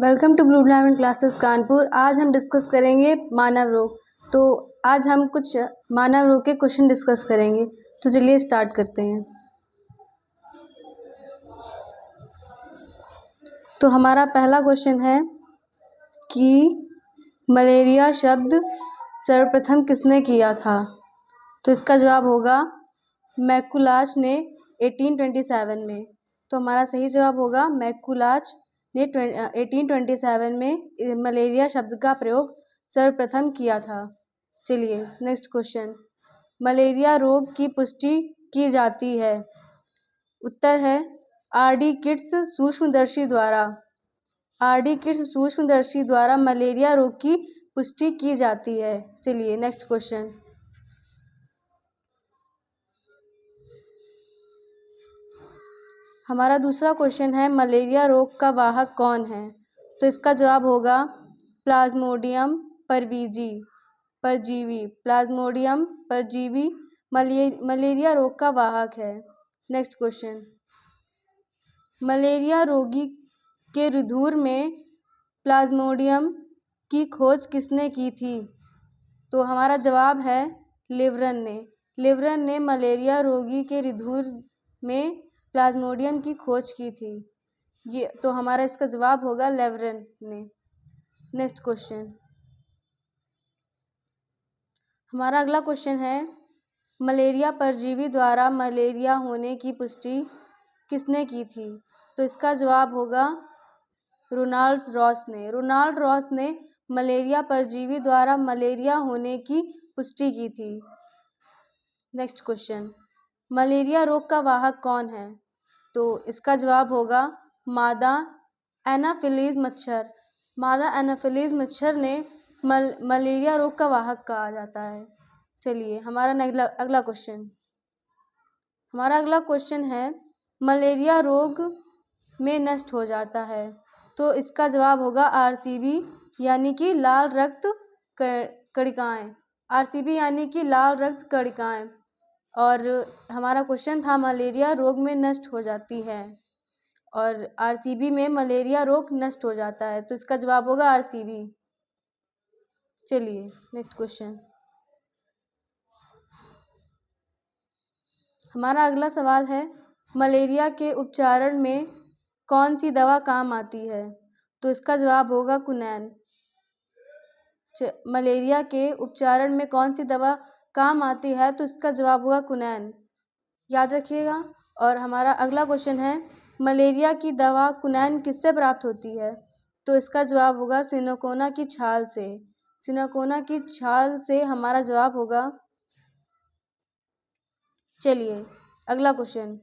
Welcome to blue diamond classes Kanpur. आज हम discuss करेंगे मानव रोग। तो आज हम कुछ मानव रोग के क्वेश्चन डिस्कस करेंगे। तो चलिए स्टार्ट करते हैं। तो हमारा पहला क्वेश्चन है कि मलेरिया शब्द सर्वप्रथम किसने किया था। तो इसका जवाब होगा मैकुलाच ने 1827 में। तो हमारा सही जवाब होगा मैकुलाच ने 1827 में मलेरिया शब्द का प्रयोग सर्वप्रथम किया था। चलिए नेक्स्ट क्वेश्चन, मलेरिया रोग की पुष्टि की जाती है। उत्तर है आरडी किट्स सूक्ष्मदर्शी द्वारा। आरडी किट्स सूक्ष्मदर्शी द्वारा मलेरिया रोग की पुष्टि की जाती है। चलिए नेक्स्ट क्वेश्चन, हमारा दूसरा क्वेश्चन है मलेरिया रोग का वाहक कौन है। तो इसका जवाब होगा प्लाज्मोडियम परजीवी। प्लाज्मोडियम परजीवी मलेरिया रोग का वाहक है। नेक्स्ट क्वेश्चन, मलेरिया रोगी के रुधिर में प्लाज्मोडियम की खोज किसने की थी। तो हमारा जवाब है लिवरन ने मलेरिया रोगी के रुधिर में प्लाज्मोडियम की खोज की थी। ये तो हमारा इसका जवाब होगा लिवरन ने। नेक्स्ट क्वेश्चन, हमारा अगला क्वेश्चन है मलेरिया परजीवी द्वारा मलेरिया होने की पुष्टि किसने की थी। तो इसका जवाब होगा रोनाल्ड रॉस ने मलेरिया परजीवी द्वारा मलेरिया होने की पुष्टि की थी। नेक्स्ट क्वेश्चन, मलेरिया रोग का वाहक कौन है। तो इसका जवाब होगा मादा एनाफिलीज मच्छर। मादा एनाफिलीज मच्छर ने मलेरिया रोग का वाहक कहा जाता है। चलिए हमारा अगला क्वेश्चन है मलेरिया रोग में नष्ट हो जाता है। तो इसका जवाब होगा आरसीबी यानी कि लाल रक्त कणिकाएं। आरसीबी यानी कि लाल रक्त कणिकाएं। और हमारा क्वेश्चन था मलेरिया रोग में नष्ट हो जाती है और आरसीबी में मलेरिया रोग नष्ट हो जाता है। तो इसका जवाब होगा आरसीबी। चलिए नेक्स्ट क्वेश्चन, हमारा अगला सवाल है मलेरिया के उपचारण में कौन सी दवा काम आती है। तो इसका जवाब होगा क्विनैन। मलेरिया के उपचारण में कौन सी दवा काम आती है। तो इसका जवाब होगा क्विनैन, याद रखिएगा। और हमारा अगला क्वेश्चन है मलेरिया की दवा क्विनैन किससे प्राप्त होती है। तो इसका जवाब होगा सिनकोना की छाल से। सिनकोना की छाल से हमारा जवाब होगा। चलिए अगला क्वेश्चन,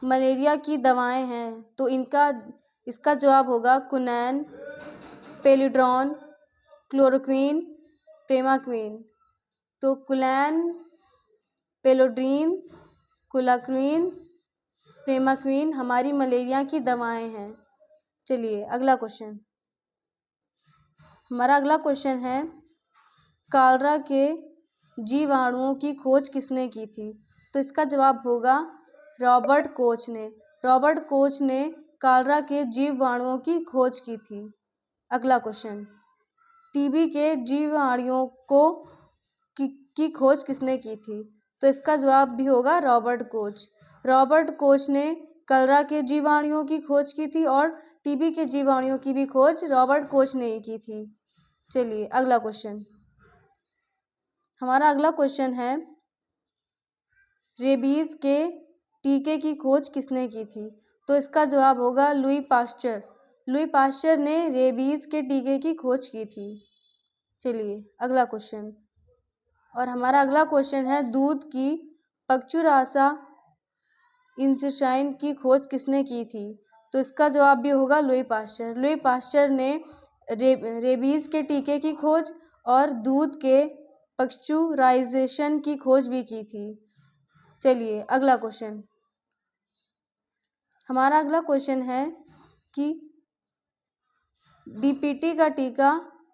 मलेरिया की दवाएं हैं तो इसका जवाब होगा क्विनैन, पेलिड्रॉन, क्लोरोक्वीन, प्रेमाक्वीन। तो क्विनैन, पेलोड्रीन, क्लोरोक्वीन, प्रेमाक्वीन हमारी मलेरिया की दवाएं हैं। चलिए अगला क्वेश्चन, हमारा अगला क्वेश्चन है कॉलरा के जीवाणुओं की खोज किसने की थी। तो इसका जवाब होगा रॉबर्ट कोच ने कॉलरा के जीवाणुओं की खोज की थी। अगला क्वेश्चन, टीबी के जीवाणुओं की खोज किसने की थी। तो इसका जवाब भी होगा रॉबर्ट कोच ने कॉलरा के जीवाणुओं की खोज की थी और टीबी के जीवाणुओं की भी खोज रॉबर्ट कोच ने ही की थी। चलिए अगला क्वेश्चन, हमारा अगला क्वेश्चन है रेबीज के टीके की खोज किसने की थी। तो इसका जवाब होगा लुई पाश्चर ने रेबीज के टीके की खोज की थी। चलिए अगला क्वेश्चन, और हमारा अगला क्वेश्चन है दूध की पक्षुराशा इंसेसाइन की खोज किसने की थी। तो इसका जवाब भी होगा लुई पाश्चर ने रेबीज के टीके की खोज और दूध के पक्षुराइजेशन की खोज भी की थी। चलिए अगला क्वेश्चन, हमारा अगला क्वेश्चन है कि डीपीटी का टीका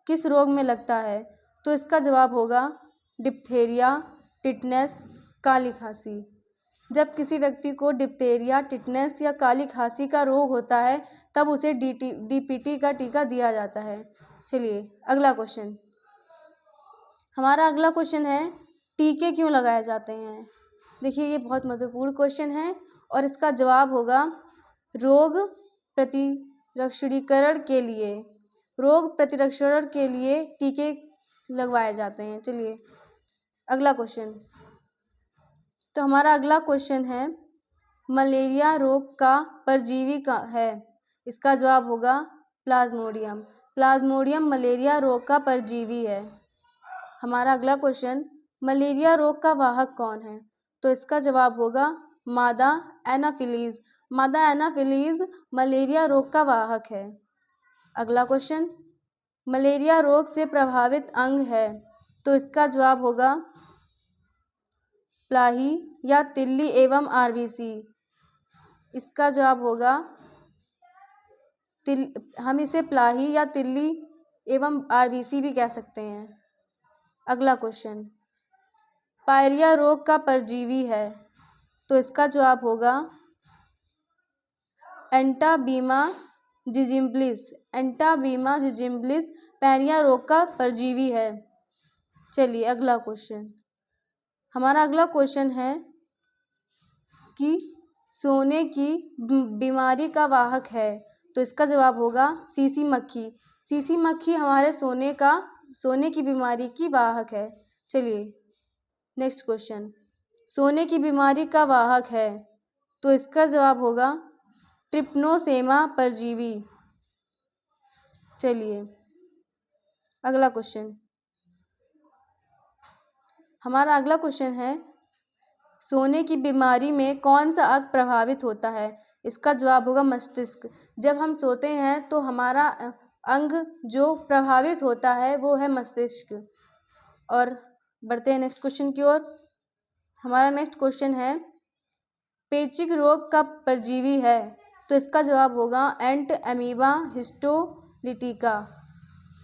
किस रोग में लगता है। तो इसका जवाब होगा डिप्थेरिया, टिटनेस, काली खांसी। जब किसी व्यक्ति को डिप्थेरिया, टिटनेस या काली खांसी का रोग होता है तब उसे डीपीटी का टीका दिया जाता है। चलिए अगला क्वेश्चन। हमारा अगला क्वेश्चन है टीके क्यों लगाए जाते हैं। देखिए ये बहुत महत्वपूर्ण क्वेश्चन है और इसका जवाब होगा रोग प्रतिरक्षीकरण के लिए। रोग प्रतिरक्षण के लिए टीके लगवाए जाते हैं। चलिए अगला क्वेश्चन। तो हमारा अगला क्वेश्चन है मलेरिया रोग का परजीवी का है। इसका जवाब होगा प्लाज्मोडियम। प्लाज्मोडियम मलेरिया रोग का परजीवी है। हमारा अगला क्वेश्चन मलेरिया रोग का वाहक कौन है। तो इसका जवाब होगा मादा एनाफिलीज। मादा एनाफिलीज मलेरिया रोग का वाहक है। अगला क्वेश्चन मलेरिया रोग से प्रभावित अंग है। तो इसका जवाब होगा प्लाही या तिल्ली एवं आरबीसी। इसका जवाब होगा हम इसे प्लाही या तिल्ली एवं आरबीसी भी कह सकते हैं। अगला क्वेश्चन पायरिया रोग का परजीवी है। तो इसका जवाब होगा एंटाबीमा जिजिम्बलिस। एंटाबीमा जिजिम्बलिस पायरिया रोग का परजीवी है। चलिए अगला क्वेश्चन। हमारा अगला क्वेश्चन है कि सोने की बीमारी का वाहक है। तो इसका जवाब होगा सीसी मक्खी। सीसी मक्खी हमारे सोने की बीमारी की वाहक है। चलिए नेक्स्ट क्वेश्चन। सोने की बीमारी का वाहक है। तो इसका जवाब होगा ट्रिप्नोसोमा परजीवी। चलिए अगला क्वेश्चन। हमारा अगला क्वेश्चन है सोने की बीमारी में कौन सा अंग प्रभावित होता है। इसका जवाब होगा मस्तिष्क। जब हम सोते हैं तो हमारा अंग जो प्रभावित होता है वो है मस्तिष्क। और बढ़ते हैं नेक्स्ट क्वेश्चन की ओर। हमारा नेक्स्ट क्वेश्चन है पेचिक रोग का परजीवी है। तो इसका जवाब होगा एंट अमीबा हिस्टोलिटिका।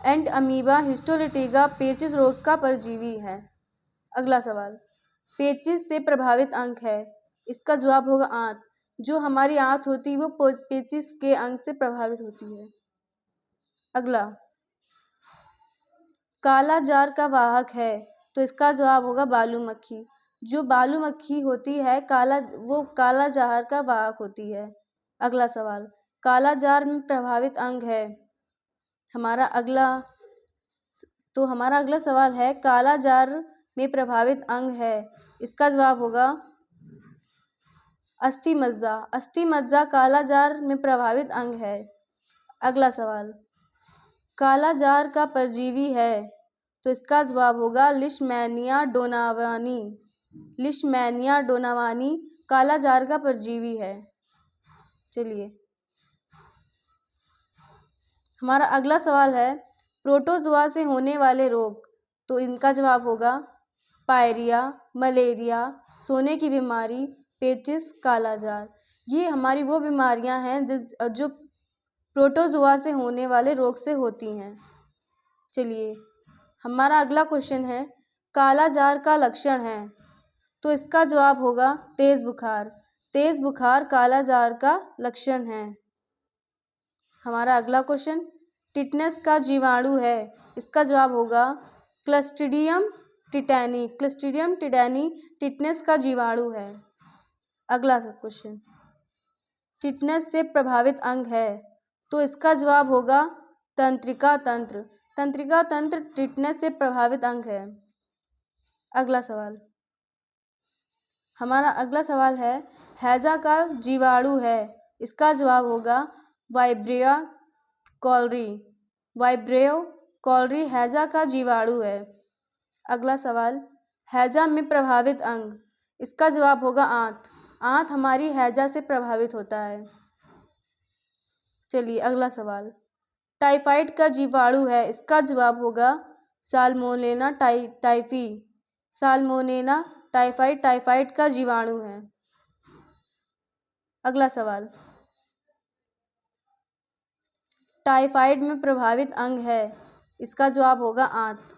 एंट अमीबा हिस्टोलिटिका पेचिस रोग का परजीवी है। अगला सवाल पेचिस से प्रभावित अंग है। इसका जवाब होगा आंत। जो हमारी आंत होती है वो पेचिस के अंग से प्रभावित होती है। अगला काला जार का वाहक है। तो इसका जवाब होगा बालू मक्खी। जो बालू मक्खी होती है वो काला जार का वाहक होती है। अगला सवाल काला जार में प्रभावित अंग है। हमारा अगला सवाल है काला जार में प्रभावित अंग है। इसका जवाब होगा अस्थि मज्जा। अस्थि मज्जा काला जार में प्रभावित अंग है। अगला सवाल काला जार का परजीवी है। तो इसका जवाब होगा लिशमैनिया डोनावानी। लिशमैनिया डोनावानी काला जार का परजीवी है। चलिए हमारा अगला सवाल है प्रोटोजोआ से होने वाले रोग। तो इनका जवाब होगा पायरिया, मलेरिया, सोने की बीमारी, पेचिस, काला जार। ये हमारी वो बीमारियां हैं जो प्रोटोजोआ से होने वाले रोग से होती हैं। चलिए हमारा अगला क्वेश्चन है काला जार का लक्षण है। तो इसका जवाब होगा तेज बुखार। तेज बुखार काला जार का लक्षण है। हमारा अगला क्वेश्चन टिटनेस का जीवाणु है। इसका जवाब होगा क्लस्ट्रीडियम टिटैनी। क्लस्ट्रीडियम टिटैनी टिटनेस का जीवाणु है। अगला क्वेश्चन टिटनेस से प्रभावित अंग है। तो इसका जवाब होगा तंत्रिका तंत्र। तंत्रिका तंत्र टिटनेस से प्रभावित अंग है। अगला सवाल हमारा अगला सवाल है हैजा का जीवाणु है। इसका जवाब होगा वाइब्रियो कॉलरी। वाइब्रियो कॉलरी हैजा का जीवाणु है। अगला सवाल हैजा में प्रभावित अंग। इसका जवाब होगा आंत। आंत हमारी हैजा से प्रभावित होता है। चलिए अगला सवाल टाइफाइड का जीवाणु है। इसका जवाब होगा साल्मोनेला टाइफी। साल्मोनेला टाइफाइड का जीवाणु है। अगला सवाल टाइफाइड में प्रभावित अंग है। इसका जवाब होगा आंत।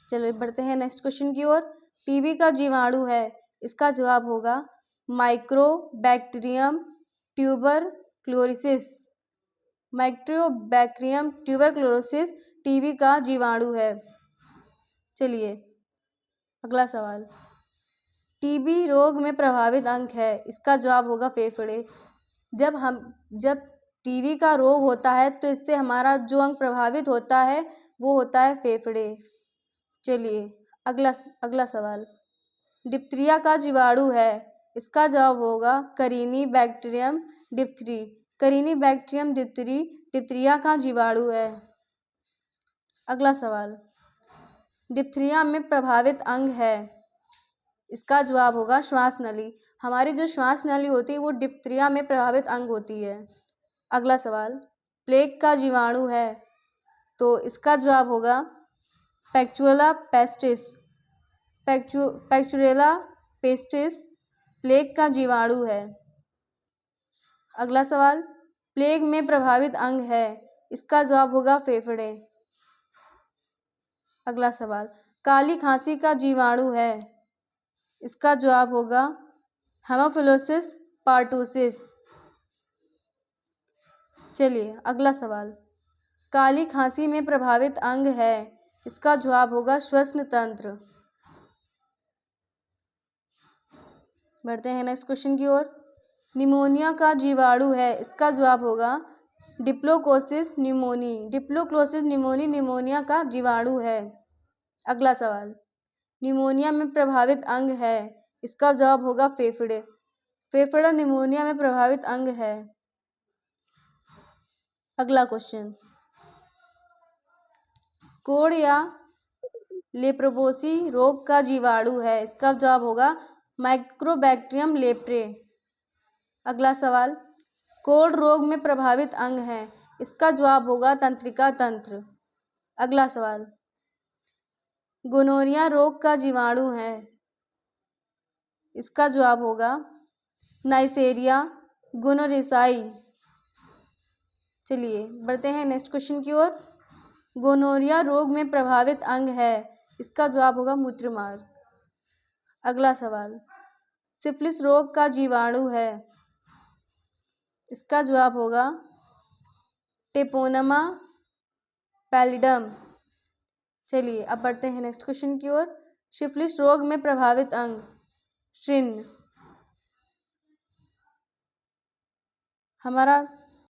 चलिए बढ़ते हैं नेक्स्ट क्वेश्चन की ओर। टीबी का जीवाणु है। इसका जवाब होगा mycobacterium tuberculosis. Mycobacterium tuberculosis TB का जीवाणु है। चलिए अगला सवाल, टीबी रोग में प्रभावित अंग है, इसका जवाब होगा फेफड़े। जब टीबी का रोग होता है तो इससे हमारा जो अंग प्रभावित होता है वो होता है फेफड़े। चलिए अगला सवाल, डिप्थीरिया का जीवाणु है, इसका जवाब होगा करीनी बैक्टीरियम डिप्थीरी। करीनी बैक्टीरियम डिप्थीरी डिप्थीरिया का जीवाणु है। अगला सवाल, डिप्थीरिया में प्रभावित अंग है, इसका जवाब होगा श्वास नली। हमारी जो श्वास नली होती है वो डिप्थीरिया में प्रभावित अंग होती है। अगला सवाल, प्लेग का जीवाणु है, तो इसका जवाब होगा पैक्चुरेला पेस्टिस। पैक्चुरेला पेस्टिस प्लेग का जीवाणु है। अगला सवाल, प्लेग में प्रभावित अंग है, इसका जवाब होगा फेफड़े। अगला सवाल, काली खांसी का जीवाणु है, इसका जवाब होगा हेमोफिलोसिस पार्टूसिस। चलिए अगला सवाल, काली खांसी में प्रभावित अंग है, इसका जवाब होगा श्वसन तंत्र। बढ़ते हैं नेक्स्ट क्वेश्चन की ओर, निमोनिया का जीवाणु है, इसका जवाब होगा डिप्लोकोसिस न्यूमोनी। डिप्लोकोसिस न्यूमोनी निमोनिया का जीवाणु है। अगला सवाल, निमोनिया में प्रभावित अंग है, इसका जवाब होगा फेफड़े। फेफड़ा निमोनिया में प्रभावित अंग है। अगला क्वेश्चन, कोढ़ या लेप्रोपोसी रोग का जीवाणु है, इसका जवाब होगा माइक्रोबैक्टीरियम लेप्रे। अगला सवाल, कोढ़ रोग में प्रभावित अंग है, इसका जवाब होगा तंत्रिका तंत्र। अगला सवाल, गोनोरिया रोग का जीवाणु है, इसका जवाब होगा नाइसेरिया गोनोरियाई। चलिए बढ़ते हैं नेक्स्ट क्वेश्चन की ओर, गोनोरिया रोग में प्रभावित अंग है, इसका जवाब होगा मूत्रमार्ग। अगला सवाल, सिफिलिस रोग का जीवाणु है, इसका जवाब होगा टेपोनमा पैलिडम। चलिए अब बढ़ते हैं नेक्स्ट क्वेश्चन की ओर, सिफिलिस रोग में प्रभावित अंग श्रिन। हमारा